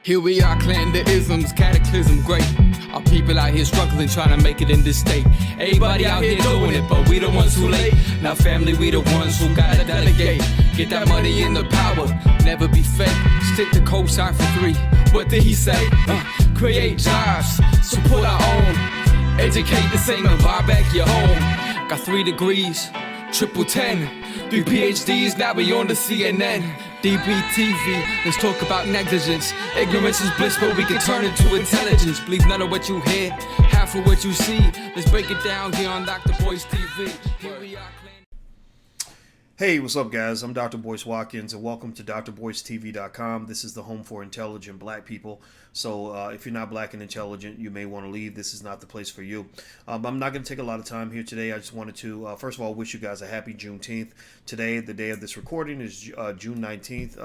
Here we are, clan the isms, cataclysm great. Our people out here struggling, trying to make it in this state. Everybody out here doing it, but we the ones who late. Now family, we the ones who gotta delegate. Get that money in the power, never be fake. Stick to cosign for 3. What did he say? Create jobs, support our own. Educate the same and buy back your home. Got 3 degrees, triple 10. 3 PhDs, now we on the CNN. DBTV, let's talk about negligence. Ignorance is bliss, but we can turn it to intelligence. Believe none of what you hear, half of what you see. Let's break it down here on Dr Boyce TV. Here we are. Hey, what's up, guys? I'm Dr. Boyce Watkins, and welcome to drboycetv.com. This is the home for intelligent black people. So if you're not black and intelligent, you may want to leave. This is not the place for you. I'm not going to take a lot of time here today. I just wanted to, first of all, wish you guys a happy Juneteenth. Today, the day of this recording, is June 19th,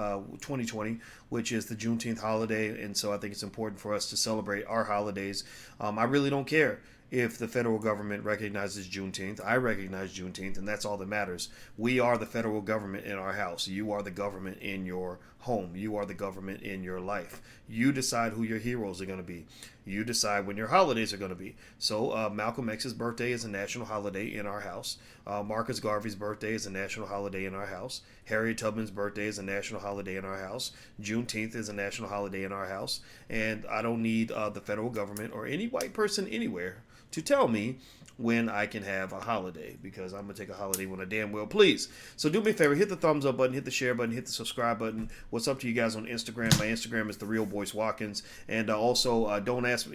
2020, which is the Juneteenth holiday. And so I think it's important for us to celebrate our holidays. I really don't care if the federal government recognizes Juneteenth. I recognize Juneteenth, and that's all that matters. We are the federal government in our house. You are the government in your home. You are the government in your life. You decide who your heroes are going to be. You decide when your holidays are going to be. So Malcolm X's birthday is a national holiday in our house. Marcus Garvey's birthday is a national holiday in our house. Harriet Tubman's birthday is a national holiday in our house. Juneteenth is a national holiday in our house. And I don't need the federal government or any white person anywhere to tell me when I can have a holiday, because I'm going to take a holiday when I damn well please. So do me a favor, hit the thumbs up button, hit the share button, hit the subscribe button. What's up to you guys on Instagram? My Instagram is The Real Boyce Watkins. And also, don't ask,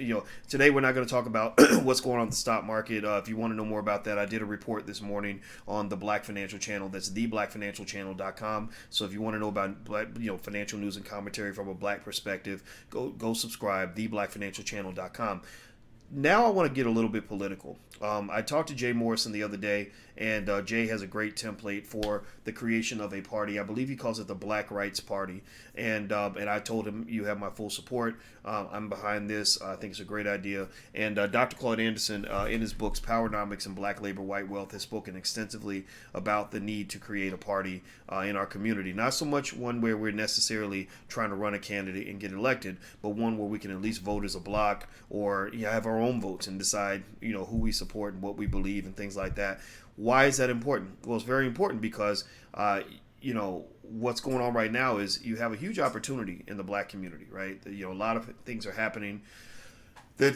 today we're not going to talk about what's going on in the stock market. If you want to know more about that, I did a report this morning on the Black Financial Channel. That's theblackfinancialchannel.com. So if you want to know about black, financial news and commentary from a black perspective, go subscribe, theblackfinancialchannel.com. Now I want to get a little bit political. I talked to Jay Morrison the other day, and Jay has a great template for the creation of a party. I believe he calls it the Black Rights Party. And I told him, you have my full support. I'm behind this. I think it's a great idea. And Dr. Claude Anderson, in his books, Powernomics and Black Labor, White Wealth, has spoken extensively about the need to create a party in our community. Not so much one where we're necessarily trying to run a candidate and get elected, but one where we can at least vote as a block, or have our own votes and decide, who we support and what we believe and things like that. Why is that important? Well, it's very important because, what's going on right now is you have a huge opportunity in the black community, right? A lot of things are happening. That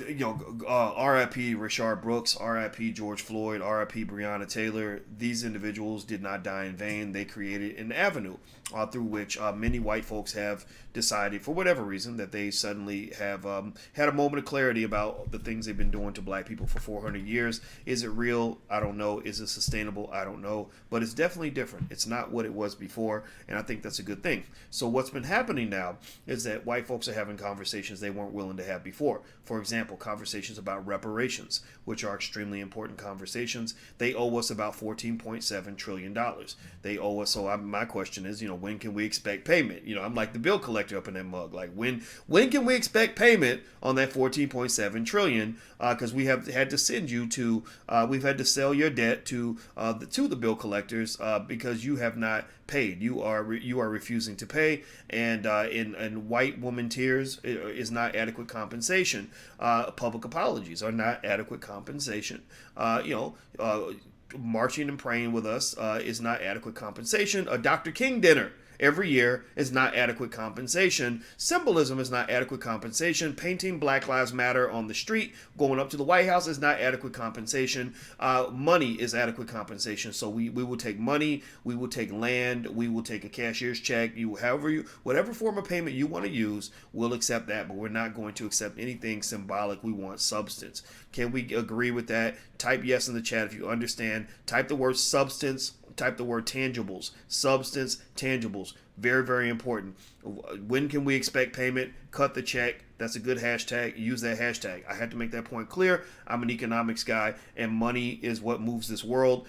R.I.P. Rayshard Brooks, R.I.P. George Floyd, R.I.P. Breonna Taylor. These individuals did not die in vain. They created an avenue through which many white folks have decided, for whatever reason, that they suddenly have had a moment of clarity about the things they've been doing to black people for 400 years. Is it real? I don't know. Is it sustainable? I don't know. But it's definitely different. It's not what it was before, and I think that's a good thing. So what's been happening now is that white folks are having conversations they weren't willing to have before. For example, conversations about reparations, which are extremely important conversations. They owe us about $14.7 trillion. They owe us. So my question is, when can we expect payment? I'm like the bill collector up in that mug. Like when can we expect payment on that $14.7 trillion? Because we have had to send you to, we've had to sell your debt to the bill collectors because you have not paid. You are refusing to pay, and white woman tears is not adequate compensation. Public apologies are not adequate compensation. Marching and praying with us is not adequate compensation. A Dr. King dinner every year is not adequate compensation. Symbolism is not adequate compensation. Painting Black Lives Matter on the street, going up to the White House is not adequate compensation. Money is adequate compensation. So we will take money, we will take land, we will take a cashier's check. Whatever form of payment you want to use, we'll accept that, but we're not going to accept anything symbolic. We want substance. Can we agree with that? Type yes in the chat if you understand. Type the word substance. Type the word tangibles. Substance, tangibles. Very, very important. When can we expect payment? Cut the check. That's a good hashtag. Use that hashtag. I had to make that point clear. I'm an economics guy, and money is what moves this world.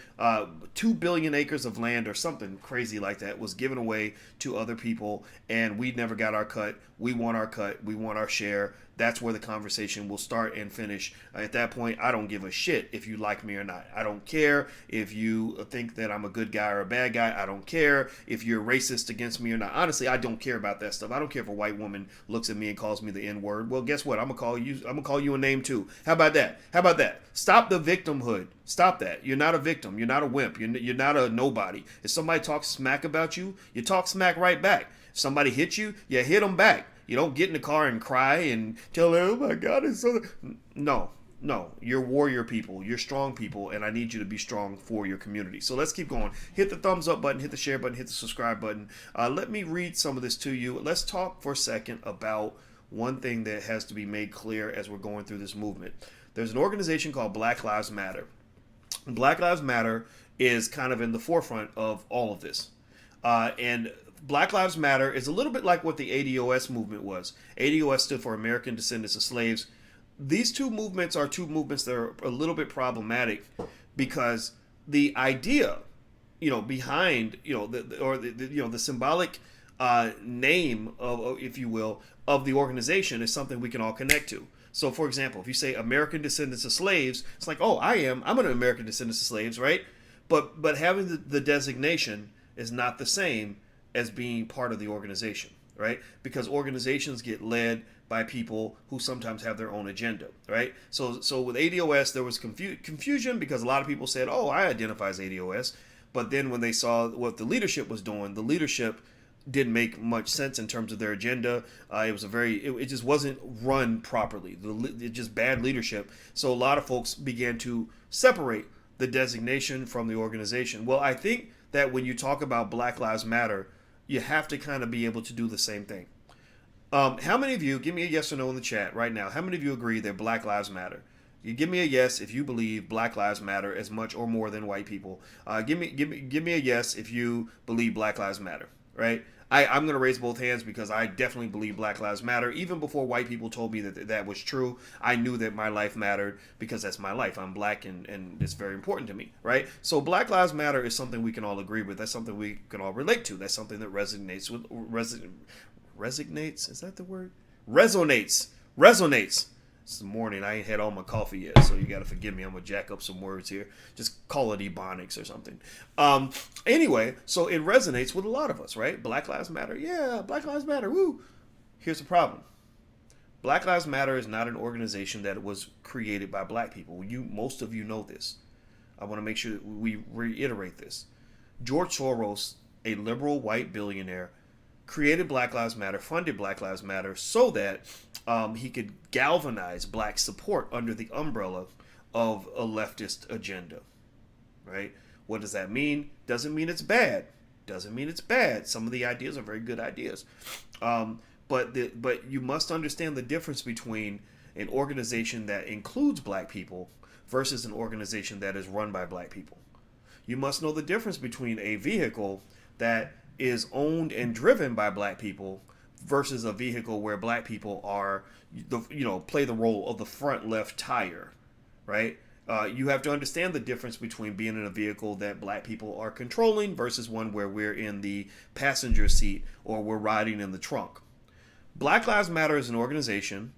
2 billion acres of land or something crazy like that was given away to other people, and we never got our cut. We want our cut. We want our share. That's where the conversation will start and finish. At that point, I don't give a shit if you like me or not. I don't care if you think that I'm a good guy or a bad guy. I don't care if you're racist against against me or not. Honestly, I don't care about that stuff. I don't care if a white woman looks at me and calls me the N-word. Well, guess what? I'm gonna call you a name too. How about that? Stop the victimhood. Stop that. You're not a victim. You're not a wimp. You're not a nobody. If somebody talks smack about you, you talk smack right back. If somebody hits you, you hit them back. You don't get in the car and cry and tell them, oh my God, it's so... No, you're warrior people. You're strong people, and I need you to be strong for your community. So let's keep going. Hit the thumbs up button, hit the share button, hit the subscribe button. Let me read some of this to you. Let's talk for a second about one thing that has to be made clear as we're going through this movement. There's an organization called Black Lives Matter. Black Lives Matter is kind of in the forefront of all of this. And Black Lives Matter is a little bit like what the ADOS movement was. ADOS stood for American Descendants of Slaves. These two movements are two movements that are a little bit problematic because the idea, behind, the symbolic name of, if you will, of the organization is something we can all connect to. So, for example, if you say American Descendants of Slaves, it's like, oh, I'm an American Descendants of Slaves, right? But having the designation is not the same as being part of the organization, right? Because organizations get led by people who sometimes have their own agenda, right? So with ADOS, there was confusion because a lot of people said, oh, I identify as ADOS. But then when they saw what the leadership was doing, the leadership didn't make much sense in terms of their agenda. It just wasn't run properly. It just bad leadership. So a lot of folks began to separate the designation from the organization. Well, I think that when you talk about Black Lives Matter, you have to kind of be able to do the same thing. How many of you, give me a yes or no in the chat right now, how many of you agree that Black Lives Matter? You give me a yes if you believe Black Lives Matter as much or more than white people. Give me a yes if you believe Black Lives Matter, right? I'm going to raise both hands because I definitely believe Black Lives Matter. Even before white people told me that was true, I knew that my life mattered because that's my life. I'm black and it's very important to me, right? So Black Lives Matter is something we can all agree with. That's something we can all relate to. That's something that resonates with... Resonates? Is that the word? Resonates. It's the morning. I ain't had all my coffee yet, so you got to forgive me. I'm going to jack up some words here. Just call it ebonics or something. Anyway, so it resonates with a lot of us, right? Black Lives Matter. Yeah, Black Lives Matter. Woo. Here's the problem. Black Lives Matter is not an organization that was created by black people. Most of you know this. I want to make sure that we reiterate this. George Soros, a liberal white billionaire, created Black Lives Matter, funded Black Lives Matter so that he could galvanize black support under the umbrella of a leftist agenda, right? What does that mean? Doesn't mean it's bad. Some of the ideas are very good ideas. But you must understand the difference between an organization that includes black people versus an organization that is run by black people. You must know the difference between a vehicle that is owned and driven by black people versus a vehicle where black people are, play the role of the front left tire, right? You have to understand the difference between being in a vehicle that black people are controlling versus one where we're in the passenger seat or we're riding in the trunk. Black Lives Matter is an organization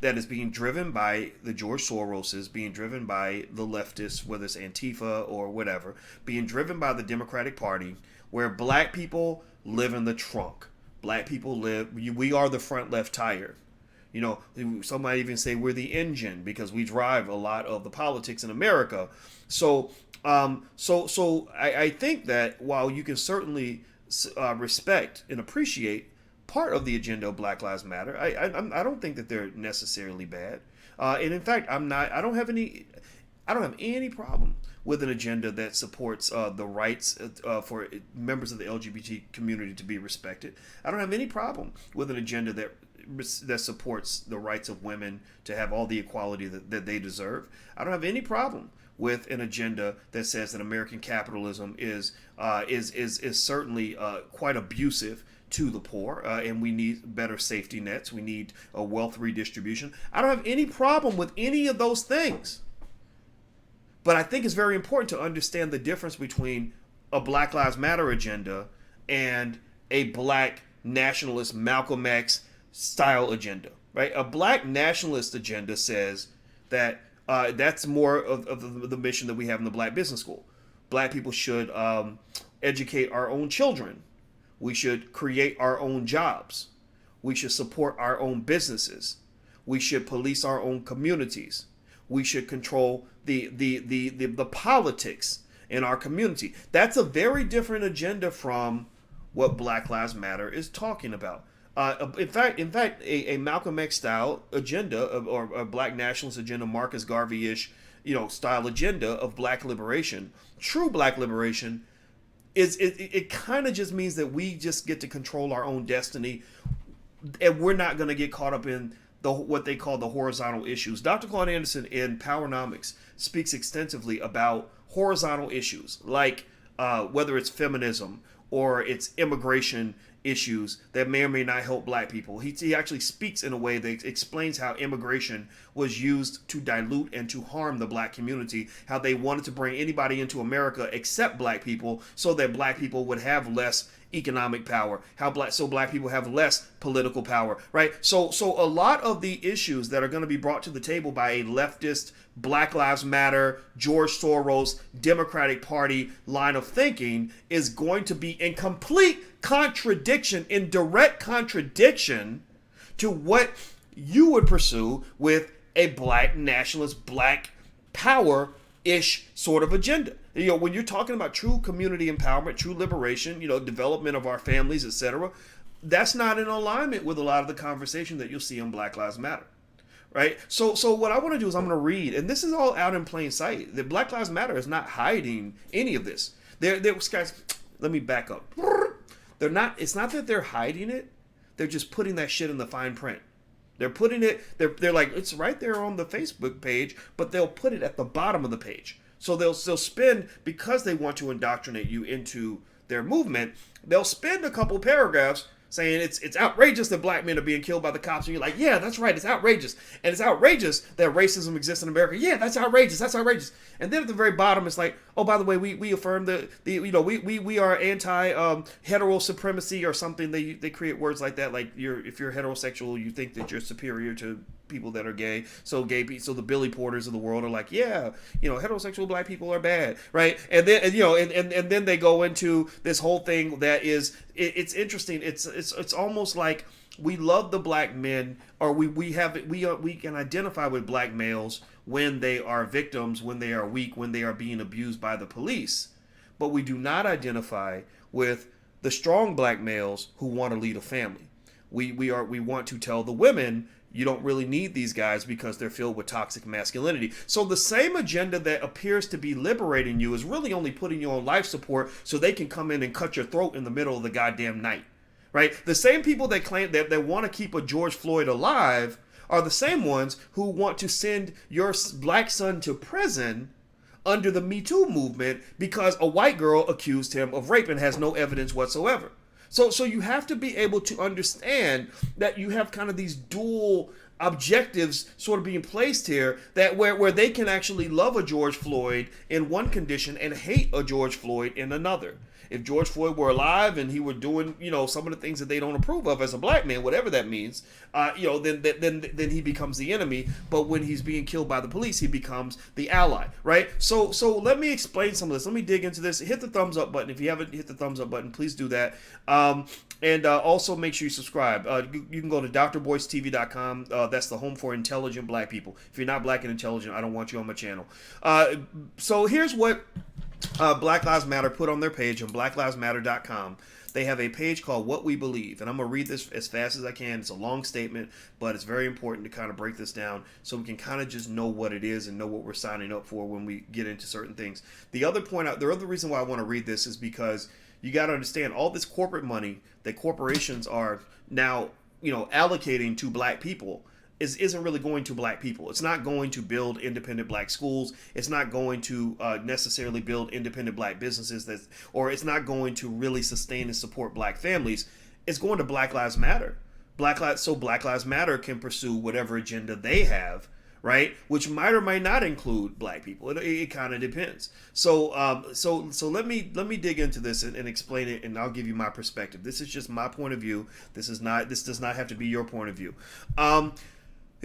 that is being driven by the George Soroses, being driven by the leftists, whether it's Antifa or whatever, being driven by the Democratic Party, where black people live in the trunk. Black people we are the front left tire. Some might even say we're the engine because we drive a lot of the politics in America. So I think that while you can certainly respect and appreciate part of the agenda of Black Lives Matter, I don't think that they're necessarily bad. And in fact, I don't have any problem with an agenda that supports the rights for members of the LGBT community to be respected. I don't have any problem with an agenda that supports the rights of women to have all the equality that they deserve. I don't have any problem with an agenda that says that American capitalism is certainly quite abusive to the poor, and we need better safety nets. We need a wealth redistribution. I don't have any problem with any of those things. But I think it's very important to understand the difference between a Black Lives Matter agenda and a black nationalist Malcolm X style agenda, right? A black nationalist agenda says that that's more of the mission that we have in the Black Business School. Black people should educate our own children We should create our own jobs. We should support our own businesses. We should police our own communities. We should control the politics in our community. That's a very different agenda from what Black Lives Matter is talking about. In fact, a Malcolm X style agenda or a Black nationalist agenda, Marcus Garvey-ish, style agenda of Black liberation, true Black liberation, it kind of just means that we just get to control our own destiny, and we're not going to get caught up in what they call the horizontal issues. Dr. Claude Anderson in Powernomics speaks extensively about horizontal issues, like whether it's feminism or it's immigration issues that may or may not help Black people. He actually speaks in a way that explains how immigration was used to dilute and to harm the Black community, how they wanted to bring anybody into America except Black people so that Black people would have less economic power, so Black people have less political power, right? So a lot of the issues that are going to be brought to the table by a leftist, Black Lives Matter, George Soros, Democratic Party line of thinking is going to be in complete contradiction, in direct contradiction to what you would pursue with a Black nationalist, Black power-ish sort of agenda. When you're talking about true community empowerment, true liberation, development of our families, etc., that's not in alignment with a lot of the conversation that you'll see on Black Lives Matter. Right? So what I want to do is I'm going to read, and this is all out in plain sight. The Black Lives Matter is not hiding any of this. Guys, let me back up. They're not. It's not that they're hiding it. They're just putting that shit in the fine print. They're putting it. They're like, it's right there on the Facebook page, but they'll put it at the bottom of the page. So they'll spend, because they want to indoctrinate you into their movement, they'll spend a couple paragraphs saying it's outrageous that Black men are being killed by the cops. And you're like, yeah, that's right, it's outrageous. And it's outrageous that racism exists in America. Yeah, that's outrageous, that's outrageous. And then at the very bottom, it's like, oh, by the way, we affirm we are anti hetero supremacy or something. They create words like that, like if you're heterosexual, you think that you're superior to people that are gay. So the Billy Porters of the world are like, yeah, heterosexual Black people are bad, right? And then and then they go into this whole thing that is it's interesting. It's almost like we love the Black men, or we can identify with Black males when they are victims, when they are weak, when they are being abused by the police, but we do not identify with the strong Black males who want to lead a family. We want to tell the women, you don't really need these guys because they're filled with toxic masculinity. So the same agenda that appears to be liberating you is really only putting you on life support so they can come in and cut your throat in the middle of the goddamn night, right? The same people that claim that want to keep a George Floyd alive are the same ones who want to send your Black son to prison under the Me Too movement because a white girl accused him of rape and has no evidence whatsoever. So you have to be able to understand that you have kind of these dual objectives sort of being placed here, that where they can actually love a George Floyd in one condition and hate a George Floyd in another. If George Floyd were alive and he were doing, some of the things that they don't approve of as a Black man, whatever that means, then he becomes the enemy. But when he's being killed by the police, he becomes the ally, right? So let me explain some of this. Let me dig into this. Hit the thumbs up button. If you haven't hit the thumbs up button, please do that. And also make sure you subscribe. You can go to drboycetv.com. That's the home for intelligent Black people. If you're not Black and intelligent, I don't want you on my channel. So here's what Black Lives Matter put on their page on blacklivesmatter.com. They have a page called What We Believe, and I'm going to read this as fast as I can. It's a long statement, but it's very important to kind of break this down so we can kind of just know what it is and know what we're signing up for when we get into certain things. The other reason why I want to read this is because you got to understand all this corporate money that corporations are now, allocating to Black people isn't really going to Black people. It's not going to build independent Black schools. It's not going to necessarily build independent Black businesses, or it's not going to really sustain and support Black families. It's going to Black Lives Matter. Black Lives Matter can pursue whatever agenda they have, right? Which might or might not include Black people. It kind of depends. So let me dig into this and explain it, and I'll give you my perspective. This is just my point of view. This does not have to be your point of view.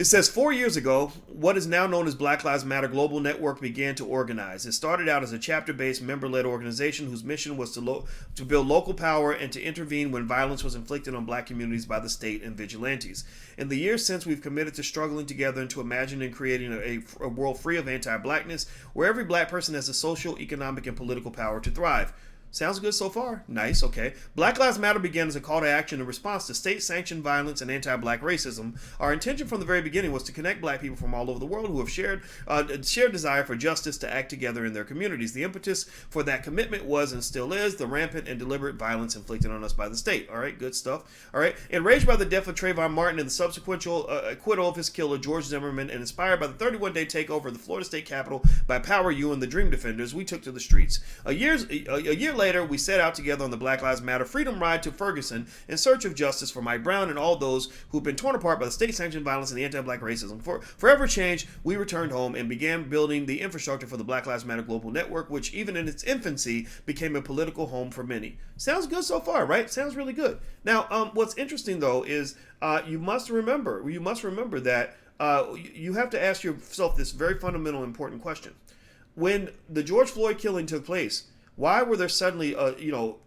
It says 4 years ago, what is now known as Black Lives Matter Global Network began to organize. It started out as a chapter-based, member-led organization whose mission was to build local power and to intervene when violence was inflicted on black communities by the state and vigilantes. In the years since, we've committed to struggling together and to imagining and creating a world free of anti-blackness, where every black person has the social, economic, and political power to thrive. Sounds good so far? Nice, okay. Black Lives Matter began as a call to action in response to state-sanctioned violence and anti-black racism. Our intention from the very beginning was to connect black people from all over the world who have shared desire for justice to act together in their communities. The impetus for that commitment was and still is the rampant and deliberate violence inflicted on us by the state. All right, good stuff. All right. Enraged by the death of Trayvon Martin and the subsequent acquittal of his killer, George Zimmerman, and inspired by the 31-day takeover of the Florida State Capitol by Power U and the Dream Defenders, we took to the streets. A year later, we set out together on the Black Lives Matter Freedom Ride to Ferguson in search of justice for Mike Brown and all those who've been torn apart by the state-sanctioned violence and the anti-black racism. For forever changed, we returned home and began building the infrastructure for the Black Lives Matter Global Network, which even in its infancy became a political home for many. Sounds good so far, right? Sounds really good. Now, what's interesting though is you must remember that you have to ask yourself this very fundamental, important question. When the George Floyd killing took place, why were there suddenly,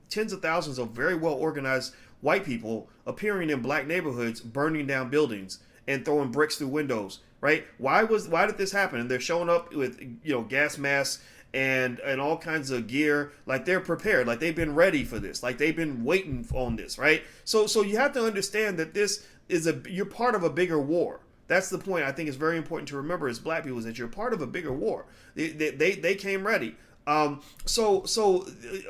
tens of thousands of very well-organized white people appearing in black neighborhoods, burning down buildings and throwing bricks through windows, right? Why did this happen? And they're showing up with, gas masks and all kinds of gear, like they're prepared, like they've been ready for this, like they've been waiting on this, right? So you have to understand that this is you're part of a bigger war. That's the point I think is very important to remember as black people, is that you're part of a bigger war. They came ready. So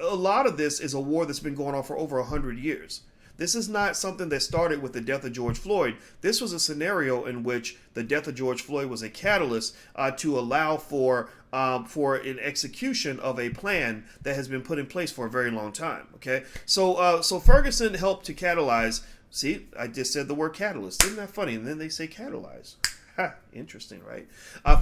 a lot of this is a war that's been going on for over 100 years. This is not something that started with the death of George Floyd. This was a scenario in which the death of George Floyd was a catalyst to allow for an execution of a plan that has been put in place for a very long time. Okay, so Ferguson helped to catalyze. See, I just said the word catalyst. Isn't that funny? And then they say catalyze. Interesting, right?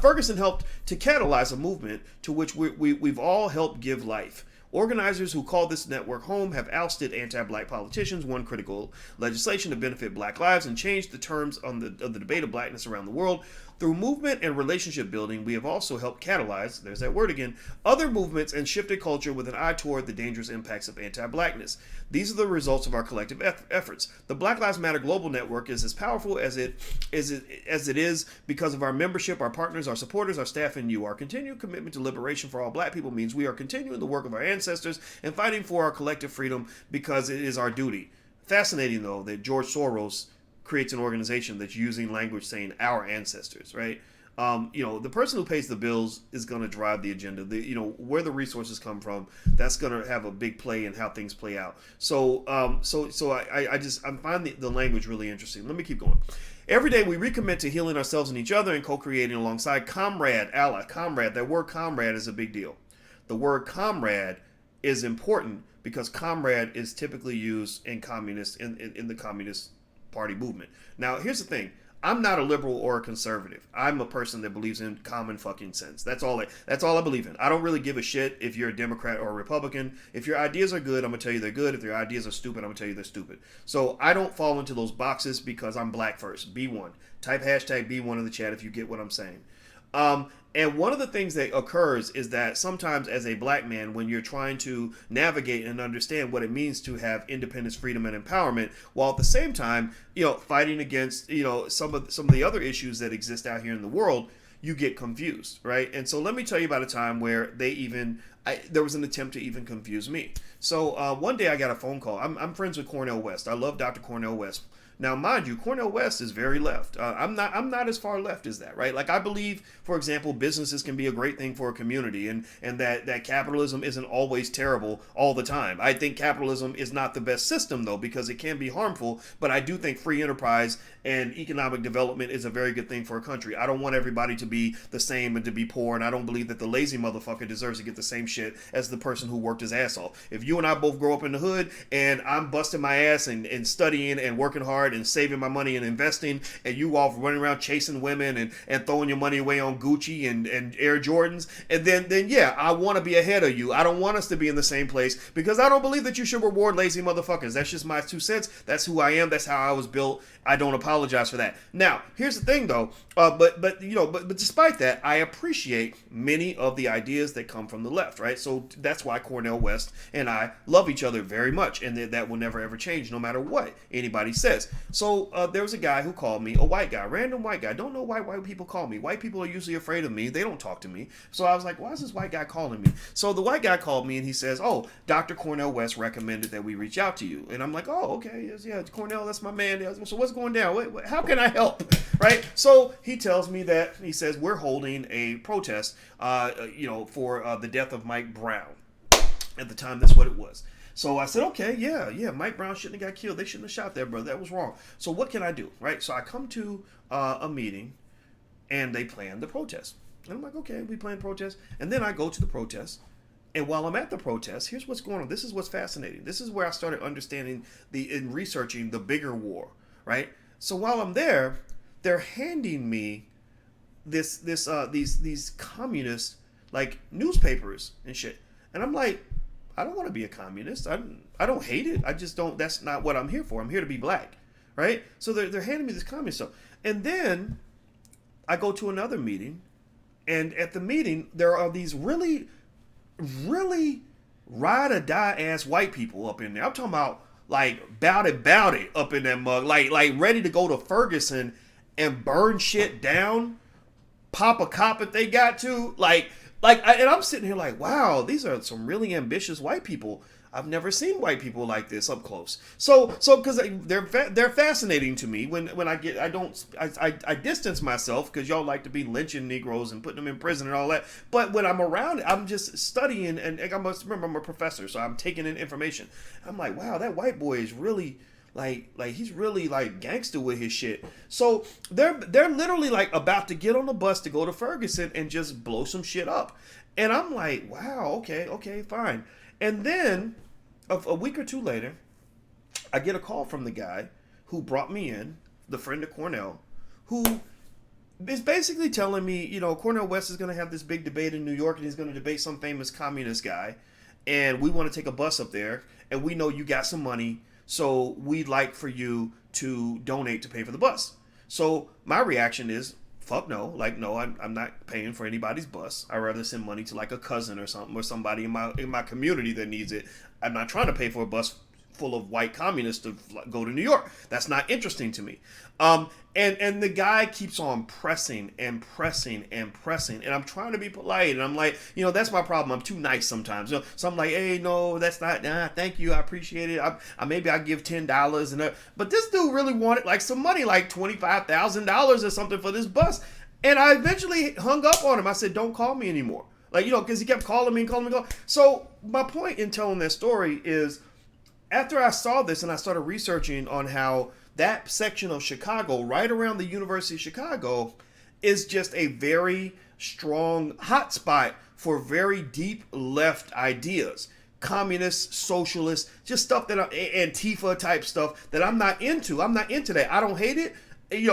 Ferguson helped to catalyze a movement to which we've all helped give life. Organizers who call this network home have ousted anti-black politicians, won critical legislation to benefit black lives, and changed the terms of the debate of blackness around the world. Through movement and relationship building, we have also helped catalyze, there's that word again, other movements and shifted culture with an eye toward the dangerous impacts of anti-blackness. These are the results of our collective efforts. The Black Lives Matter Global Network is as powerful as it is because of our membership, our partners, our supporters, our staff, and you. Our continued commitment to liberation for all black people means we are continuing the work of our ancestors and fighting for our collective freedom because it is our duty. Fascinating, though, that George Soros creates an organization that's using language saying our ancestors, right? The person who pays the bills is going to drive the agenda. Where the resources come from, that's going to have a big play in how things play out. So I find the language really interesting. Let me keep going. Every day we recommit to healing ourselves and each other and co-creating alongside comrade, ally, comrade. That word comrade is a big deal. The word comrade is important because comrade is typically used in the Communist Party movement. Now, here's the thing. I'm not a liberal or a conservative. I'm a person that believes in common fucking sense. That's all I believe in. I don't really give a shit if you're a Democrat or a Republican. If your ideas are good, I'm going to tell you they're good. If your ideas are stupid, I'm going to tell you they're stupid. So I don't fall into those boxes because I'm black first. B1. Type hashtag B1 in the chat if you get what I'm saying. And one of the things that occurs is that sometimes as a black man, when you're trying to navigate and understand what it means to have independence, freedom, and empowerment, while at the same time, fighting against, some of the other issues that exist out here in the world, you get confused, right? And so let me tell you about a time where there was an attempt to even confuse me. So one day I got a phone call. I'm friends with Cornel West. I love Dr. Cornel West. Now, mind you, Cornel West is very left. I'm not as far left as that, right? Like, I believe, for example, businesses can be a great thing for a community, and that capitalism isn't always terrible all the time. I think capitalism is not the best system, though, because it can be harmful, but I do think free enterprise and economic development is a very good thing for a country. I don't want everybody to be the same and to be poor, and I don't believe that the lazy motherfucker deserves to get the same shit as the person who worked his ass off. If you and I both grow up in the hood and I'm busting my ass and studying and working hard and saving my money and investing, and you all running around chasing women and throwing your money away on Gucci and Air Jordans, and then yeah, I want to be ahead of you. I don't want us to be in the same place because I don't believe that you should reward lazy motherfuckers. That's just my 2 cents. That's who I am. That's how I was built. I don't apologize for that. Now, here's the thing though, but despite that, I appreciate many of the ideas that come from the left, right? So that's why Cornel West and I love each other very much, and that will never ever change no matter what anybody says. So there was a guy who called me, a white guy, random white guy. Don't know why white people call me. White people are usually afraid of me. They don't talk to me. So I was like, why is this white guy calling me? So the white guy called me and he says, oh, Dr. Cornel West recommended that we reach out to you. And I'm like, oh, okay, yeah, Cornel, that's my man. So what's going down? How can I help? Right? So he tells me that, he says, we're holding a protest, for the death of Mike Brown. At the time, that's what it was. So I said, okay, yeah, Mike Brown shouldn't have got killed. They shouldn't have shot that brother. That was wrong. So what can I do? Right? So I come to a meeting and they plan the protest. And I'm like, okay, we plan protest. And then I go to the protest. And while I'm at the protest, here's what's going on. This is what's fascinating. This is where I started understanding and researching the bigger war, right? So while I'm there, they're handing me these communist like newspapers and shit. And I'm like, I don't want to be a communist. I don't hate it. I just don't. That's not what I'm here for. I'm here to be black, right? So they're handing me this communist stuff. And then I go to another meeting, and at the meeting there are these really, really ride or die ass white people up in there. I'm talking about like bout it up in that mug, like ready to go to Ferguson and burn shit down, pop a cop if they got to, and I'm sitting here like, wow, these are some really ambitious white people. I've never seen white people like this up close. So because they're fascinating to me. When I distance myself because y'all like to be lynching Negroes and putting them in prison and all that. But when I'm around it, I'm just studying, and I must remember I'm a professor, so I'm taking in information. I'm like, wow, that white boy is really like he's really like gangster with his shit. So they're literally like about to get on the bus to go to Ferguson and just blow some shit up. And I'm like, wow, okay, fine. And then a week or two later, I get a call from the guy who brought me in, the friend of Cornel, who is basically telling me, Cornel West is going to have this big debate in New York, and he's going to debate some famous communist guy, and we want to take a bus up there, and we know you got some money, so we'd like for you to donate to pay for the bus. So my reaction is, fuck no. No, I'm not paying for anybody's bus. I'd rather send money to like a cousin or something, or somebody in my community that needs it. I'm not trying to pay for a bus full of white communists to go to New York. That's not interesting to me. And the guy keeps on pressing, and I'm trying to be polite, and I'm like, that's my problem. I'm too nice sometimes. So I'm like, hey, no, that's not. Nah, thank you, I appreciate it. Maybe I give $10 but this dude really wanted like some money, like $25,000 or something for this bus. And I eventually hung up on him. I said, don't call me anymore. Because he kept calling me. So my point in telling that story is, after I saw this and I started researching on how that section of Chicago, right around the University of Chicago, is just a very strong hotspot for very deep left ideas. Communist, socialist, just stuff that Antifa type stuff that I'm not into. I'm not into that. I don't hate it,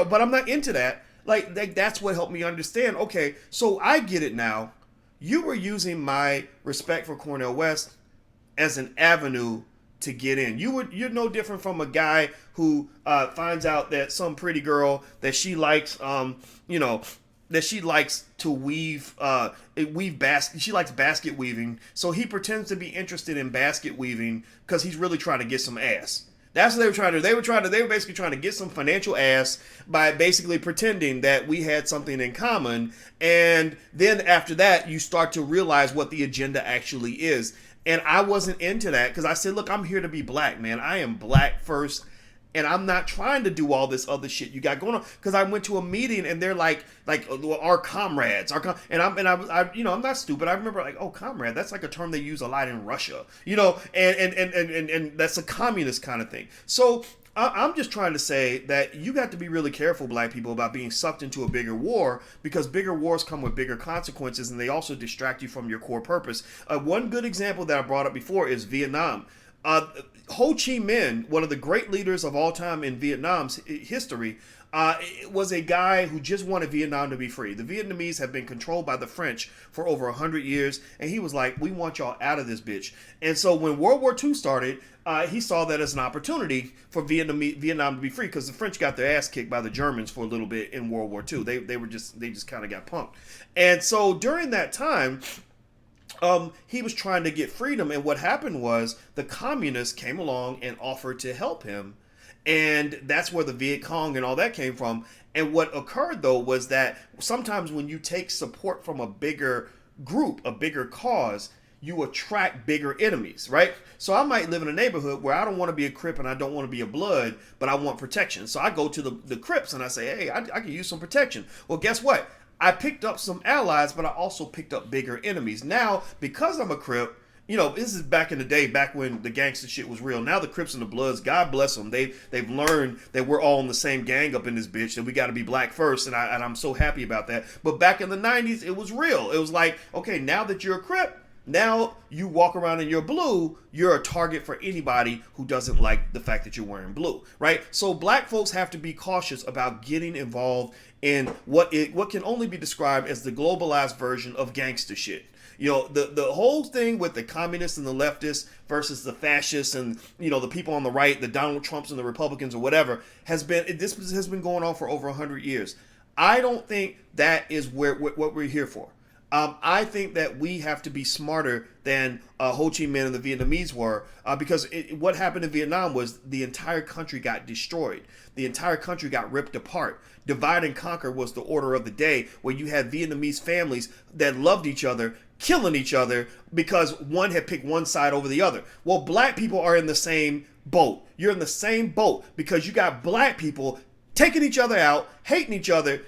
but I'm not into that. That's what helped me understand. Okay, so I get it now. You were using my respect for Cornel West as an avenue to get in. You're no different from a guy who finds out that some pretty girl that she likes, that she likes to weave basket. She likes basket weaving, so he pretends to be interested in basket weaving because he's really trying to get some ass. That's what they were trying to do. They were basically trying to get some financial ass by basically pretending that we had something in common. And then after that, you start to realize what the agenda actually is. And I wasn't into that because I said, look, I'm here to be black, man. I am black first. And I'm not trying to do all this other shit you got going on. Because I went to a meeting and they're like our comrades, and I'm not stupid. I remember comrade, that's like a term they use a lot in Russia, and that's a communist kind of thing. So I'm just trying to say that you got to be really careful, black people, about being sucked into a bigger war, because bigger wars come with bigger consequences, and they also distract you from your core purpose. One good example that I brought up before is Vietnam. Ho Chi Minh, one of the great leaders of all time in Vietnam's history, was a guy who just wanted Vietnam to be free. The Vietnamese have been controlled by the French for over 100 years, and he was like, we want y'all out of this bitch. And so when World War II started, he saw that as an opportunity for Vietnam to be free, because the French got their ass kicked by the Germans for a little bit in World War II. They just kind of got punked. And so during that time, he was trying to get freedom, and what happened was the communists came along and offered to help him, and that's where the Viet Cong and all that came from. And what occurred, though, was that sometimes when you take support from a bigger group, a bigger cause, you attract bigger enemies, right? So I might live in a neighborhood where I don't want to be a Crip and I don't want to be a Blood, but I want protection. So I go to the Crips and I say, hey, I can use some protection. Well, guess what? I picked up some allies, but I also picked up bigger enemies. Now, because I'm a Crip, you know, this is back in the day, back when the gangster shit was real. Now the Crips and the Bloods, God bless them, they've learned that we're all in the same gang up in this bitch, and we got to be black first, and I'm so happy about that. But back in the 90s, it was real. It was like, okay, now that you're a Crip, now you walk around and you're blue, you're a target for anybody who doesn't like the fact that you're wearing blue, right? So black folks have to be cautious about getting involved in what can only be described as the globalized version of gangster shit. You know, the whole thing with the communists and the leftists versus the fascists and, you know, the people on the right, the Donald Trumps and the Republicans or whatever, has been going on for over 100 years. I don't think that is what we're here for. I think that we have to be smarter than Ho Chi Minh and the Vietnamese were, because what happened in Vietnam was the entire country got destroyed. The entire country got ripped apart. Divide and conquer was the order of the day, where you had Vietnamese families that loved each other killing each other because one had picked one side over the other. Well, black people are in the same boat. You're in the same boat because you got black people taking each other out, hating each other,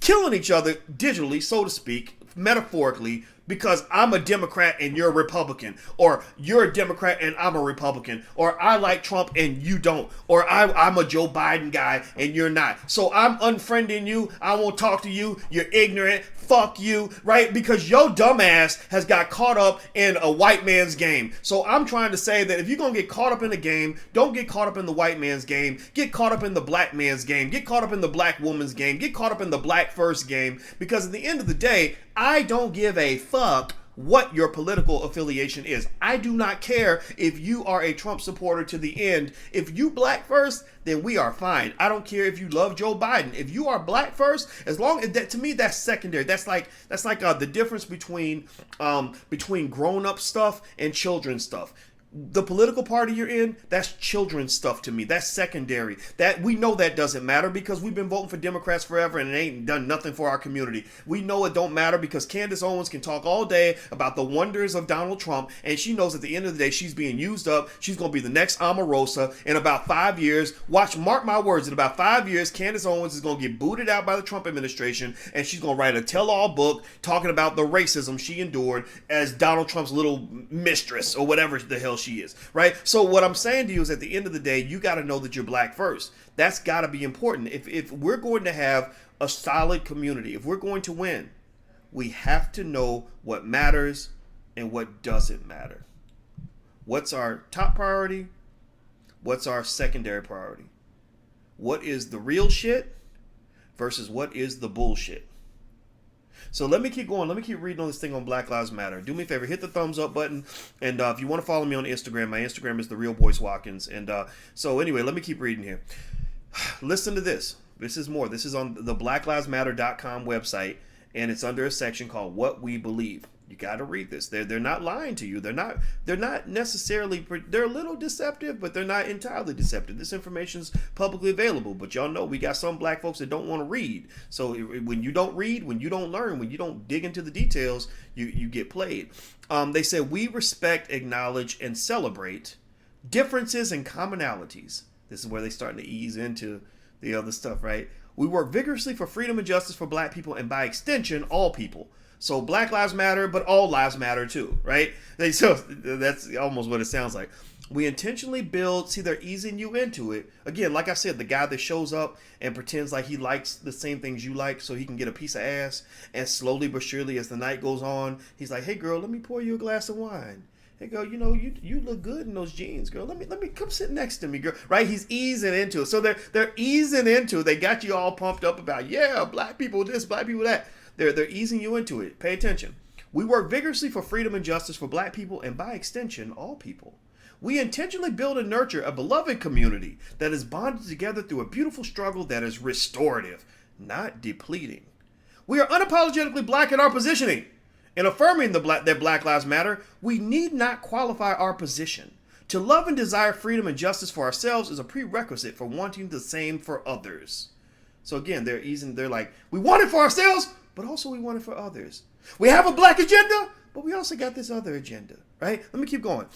killing each other digitally, so to speak, metaphorically, because I'm a Democrat and you're a Republican, or you're a Democrat and I'm a Republican, or I like Trump and you don't, or I'm a Joe Biden guy and you're not. So I'm unfriending you. I won't talk to you. You're ignorant. Fuck you, right? Because your dumb ass has got caught up in a white man's game. So I'm trying to say that if you're going to get caught up in a game, don't get caught up in the white man's game. Get caught up in the black man's game. Get caught up in the black woman's game. Get caught up in the black first game. Because at the end of the day, I don't give a fuck what your political affiliation is. I do not care if you are a Trump supporter to the end. If you black first, then we are fine. I don't care if you love Joe Biden. If you are black first, as long as that, to me, that's secondary. That's like the difference between grown up stuff and children's stuff. The political party you're in, that's children's stuff to me. That's secondary. That we know that doesn't matter because we've been voting for Democrats forever and it ain't done nothing for our community. We know it don't matter because Candace Owens can talk all day about the wonders of Donald Trump, and she knows at the end of the day she's being used up. She's going to be the next Omarosa in about 5 years. Mark my words, in about 5 years, Candace Owens is going to get booted out by the Trump administration, and she's going to write a tell-all book talking about the racism she endured as Donald Trump's little mistress or whatever the hell she is, right? So what I'm saying to you is at the end of the day, you got to know that you're black first. That's got to be important. If we're going to have a solid community, if we're going to win, we have to know what matters and what doesn't matter. What's our top priority? What's our secondary priority? What is the real shit versus what is the bullshit? So let me keep going. Let me keep reading on this thing on Black Lives Matter. Do me a favor, hit the thumbs up button. And if you want to follow me on Instagram, my Instagram is TheRealBoyceWatkins. And so anyway, let me keep reading here. Listen to this. This is more. This is on the blacklivesmatter.com website, and it's under a section called What We Believe. You got to read this. They're not lying to you. They're not necessarily, they're a little deceptive, but they're not entirely deceptive. This information's publicly available, but y'all know we got some black folks that don't want to read. So when you don't read, when you don't learn, when you don't dig into the details, you get played. They say we respect, acknowledge, and celebrate differences and commonalities. This is where they're starting to ease into the other stuff, right? We work vigorously for freedom and justice for black people, and by extension, all people. So Black Lives Matter, but all lives matter too, right? So that's almost what it sounds like. We intentionally build, see, they're easing you into it. Again, like I said, the guy that shows up and pretends like he likes the same things you like so he can get a piece of ass. And slowly but surely as the night goes on, he's like, hey girl, let me pour you a glass of wine. Hey girl, you know, you look good in those jeans, girl. Let me come sit next to me, girl. Right? He's easing into it. So they're easing into it. They got you all pumped up about, yeah, black people this, black people that. They're easing you into it. Pay attention. We work vigorously for freedom and justice for black people and by extension, all people. We intentionally build and nurture a beloved community that is bonded together through a beautiful struggle that is restorative, not depleting. We are unapologetically black in our positioning. In affirming that Black Lives Matter, we need not qualify our position. To love and desire freedom and justice for ourselves is a prerequisite for wanting the same for others. So again, they're like, we want it for ourselves, but also we want it for others. We have a black agenda, but we also got this other agenda, right? Let me keep going.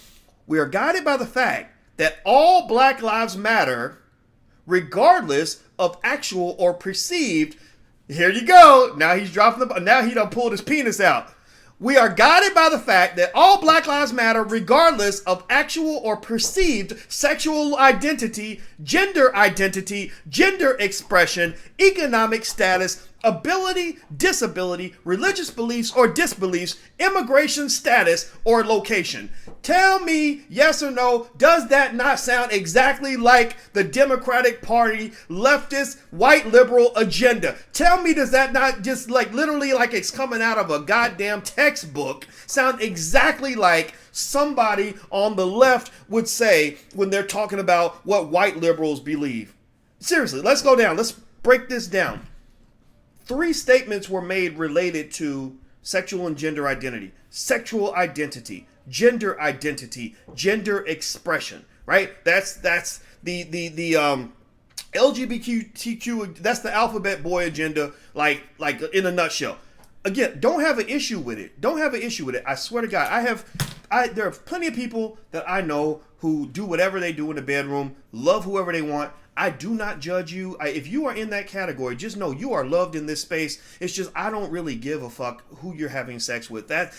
We are guided by the fact that all Black Lives Matter, regardless of actual or perceived. Here you go. Now he's dropping now he done pulled his penis out. We are guided by the fact that all Black Lives Matter, regardless of actual or perceived sexual identity, gender expression, economic status, ability, disability, religious beliefs or disbeliefs, immigration status, or location. Tell me, yes or no, does that not sound exactly like the Democratic Party leftist white liberal agenda? Tell me, does that not just like literally like it's coming out of a goddamn textbook sound exactly like somebody on the left would say when they're talking about what white liberals believe? Seriously, let's go down. Let's break this down. 3 statements were made related to sexual and gender identity. Sexual identity, gender expression, right? That's the LGBTQ, that's the alphabet boy agenda, like in a nutshell. Again, don't have an issue with it. I swear to God, there are plenty of people that I know who do whatever they do in the bedroom, love whoever they want. I do not judge you. If you are in that category, just know you are loved in this space. It's just I don't really give a fuck who you're having sex with. That's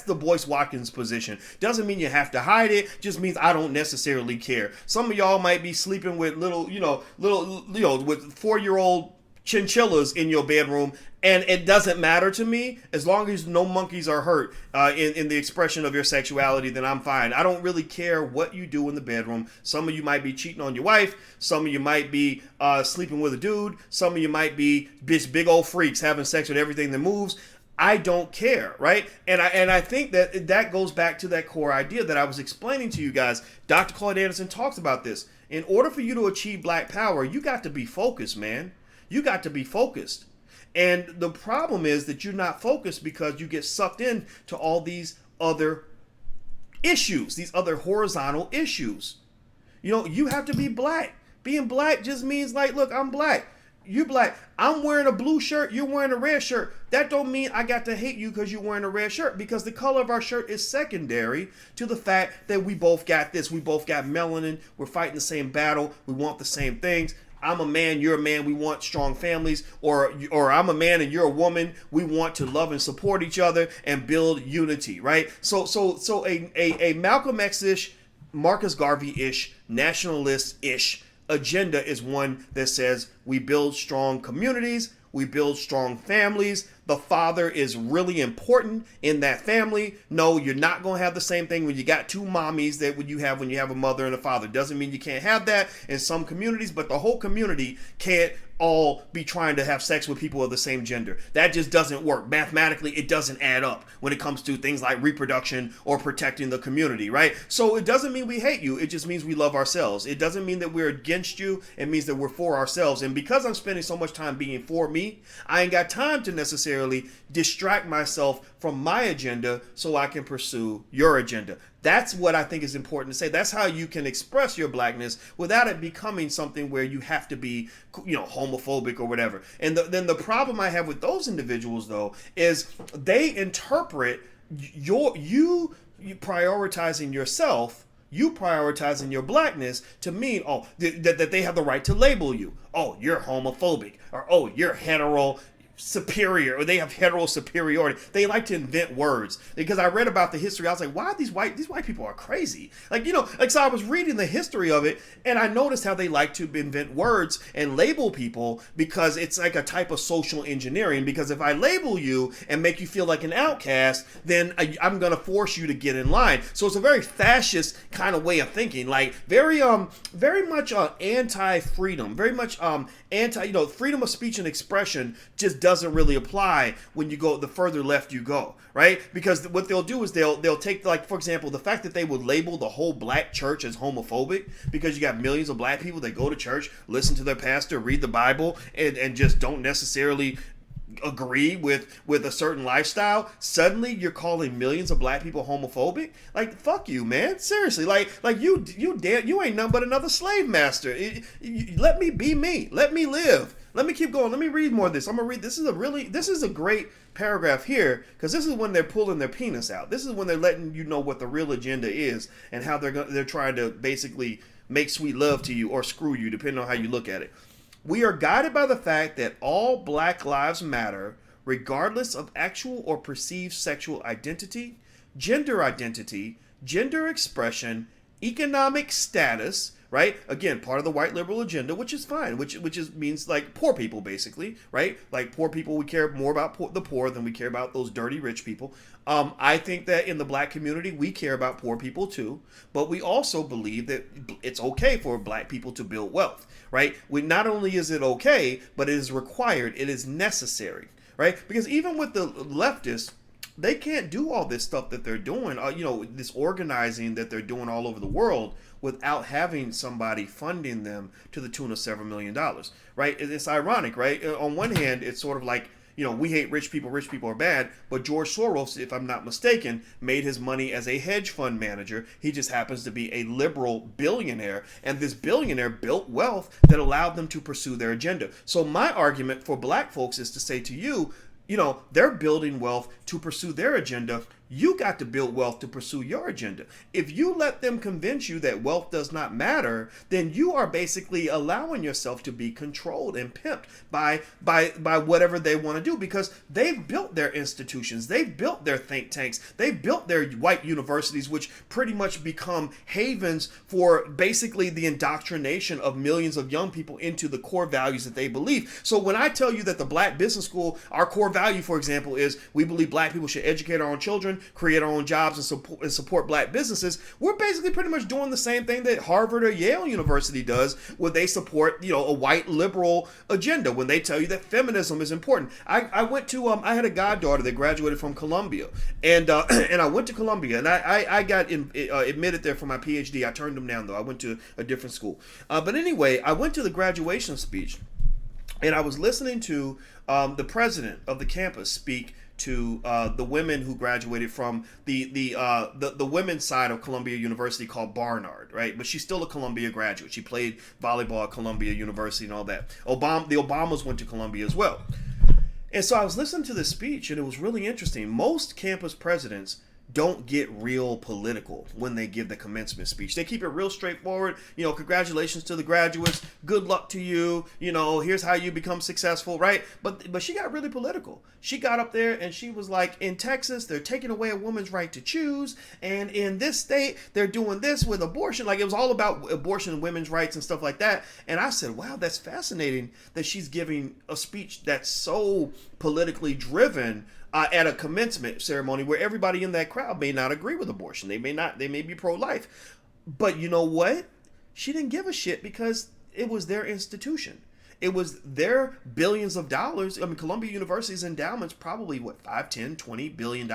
the Boyce Watkins position. Doesn't mean you have to hide it. Just means I don't necessarily care. Some of y'all might be sleeping with little with 4-year-old chinchillas in your bedroom, and it doesn't matter to me as long as no monkeys are hurt in the expression of your sexuality. Then I'm fine. I don't really care what you do in the bedroom. Some of you might be cheating on your wife. Some of you might be sleeping with a dude. Some of you might be big old freaks having sex with everything that moves. I don't care, right? And I think that goes back to that core idea that I was explaining to you guys. Dr. Claude Anderson talks about this. In order for you to achieve black power, you got to be focused, man. You got to be focused. And the problem is that you're not focused because you get sucked in to all these other issues, these other horizontal issues. You know, you have to be black. Being black just means like, look, I'm black. You black. I'm wearing a blue shirt. You're wearing a red shirt. That don't mean I got to hate you because you're wearing a red shirt, because the color of our shirt is secondary to the fact that we both got this. We both got melanin. We're fighting the same battle. We want the same things. I'm a man, you're a man, we want strong families, or I'm a man and you're a woman, we want to love and support each other and build unity, right? So a Malcolm X-ish, Marcus Garvey-ish, nationalist-ish agenda is one that says we build strong communities, we build strong families. The father is really important in that family. No, you're not going to have the same thing when you got 2 mommies that when you have a mother and a father. Doesn't mean you can't have that in some communities, but the whole community can't all be trying to have sex with people of the same gender. That just doesn't work. Mathematically, it doesn't add up when it comes to things like reproduction or protecting the community, right? So it doesn't mean we hate you. It just means we love ourselves. It doesn't mean that we're against you. It means that we're for ourselves. And because I'm spending so much time being for me, I ain't got time to necessarily distract myself from my agenda so I can pursue your agenda. That's what I think is important to say. That's how you can express your blackness without it becoming something where you have to be, homophobic or whatever. And then the problem I have with those individuals, though, is they interpret you prioritizing yourself, you prioritizing your blackness to mean, that they have the right to label you. Oh, you're homophobic, or oh, you're hetero superior, or they have hetero superiority. They like to invent words. Because I read about the history, I was like, wow, these white people are crazy. Like, so I was reading the history of it, and I noticed how they like to invent words and label people, because it's like a type of social engineering. Because if I label you and make you feel like an outcast, then I'm going to force you to get in line. So it's a very fascist kind of way of thinking, like very much anti-freedom, very much anti, freedom of speech and expression just doesn't really apply when you go the further left you go, right? Because what they'll do is they'll take, like, for example, the fact that they would label the whole black church as homophobic, because you got millions of black people that go to church, listen to their pastor, read the Bible, and just don't necessarily agree with a certain lifestyle. Suddenly you're calling millions of black people homophobic. Like, fuck you, man. Seriously, like you ain't nothing but another slave master. Let me be me. Let me live. Let me keep going. Let me read more of this. I'm gonna read. This is a great paragraph here, because this is when they're pulling their penis out. This is when they're letting you know what the real agenda is, and how they're trying to basically make sweet love to you or screw you, depending on how you look at it. We are guided by the fact that all Black lives matter, regardless of actual or perceived sexual identity, gender expression, economic status, right? Again, part of the white liberal agenda, which is fine, which means like poor people, basically, right? Like poor people, we care more about the poor than we care about those dirty rich people. I think that in the black community, we care about poor people too, but we also believe that it's okay for black people to build wealth, right? Not only is it okay, but it is required, it is necessary, right? Because even with the leftists, they can't do all this stuff that they're doing, this organizing that they're doing all over the world, without having somebody funding them to the tune of several $1 million, right? It's ironic, right? On one hand, it's sort of like, we hate rich people are bad, but George Soros, if I'm not mistaken, made his money as a hedge fund manager. He just happens to be a liberal billionaire, and this billionaire built wealth that allowed them to pursue their agenda. So my argument for black folks is to say to you, they're building wealth to pursue their agenda. You got to build wealth to pursue your agenda. If you let them convince you that wealth does not matter, then you are basically allowing yourself to be controlled and pimped by whatever they want to do, because they've built their institutions, they've built their think tanks, they've built their white universities, which pretty much become havens for basically the indoctrination of millions of young people into the core values that they believe. So when I tell you that the Black Business School, our core value, for example, is we believe black people should educate our own children, create our own jobs, and support black businesses, we're basically pretty much doing the same thing that Harvard or Yale University does, where they support, a white liberal agenda, when they tell you that feminism is important. I went to, I had a goddaughter that graduated from Columbia, and I went to Columbia, and I got admitted there for my PhD. I turned them down, though. I went to a different school. But anyway, I went to the graduation speech, and I was listening to the president of the campus speak to the women who graduated from the women's side of Columbia University, called Barnard, right? But she's still a Columbia graduate. She played volleyball at Columbia University and all that. The Obamas went to Columbia as well. And so I was listening to this speech, and it was really interesting. Most campus presidents don't get real political when they give the commencement speech. They keep it real straightforward. Congratulations to the graduates. Good luck to you. Here's how you become successful, right? But she got really political. She got up there and she was like, in Texas, they're taking away a woman's right to choose. And in this state, they're doing this with abortion. Like, it was all about abortion and women's rights and stuff like that. And I said, wow, that's fascinating that she's giving a speech that's so politically driven at a commencement ceremony where everybody in that crowd may not agree with abortion. They may be pro-life. But you know what? She didn't give a shit, because it was their institution. It was their billions of dollars. I mean, Columbia University's endowment's probably $5, $10, $20 billion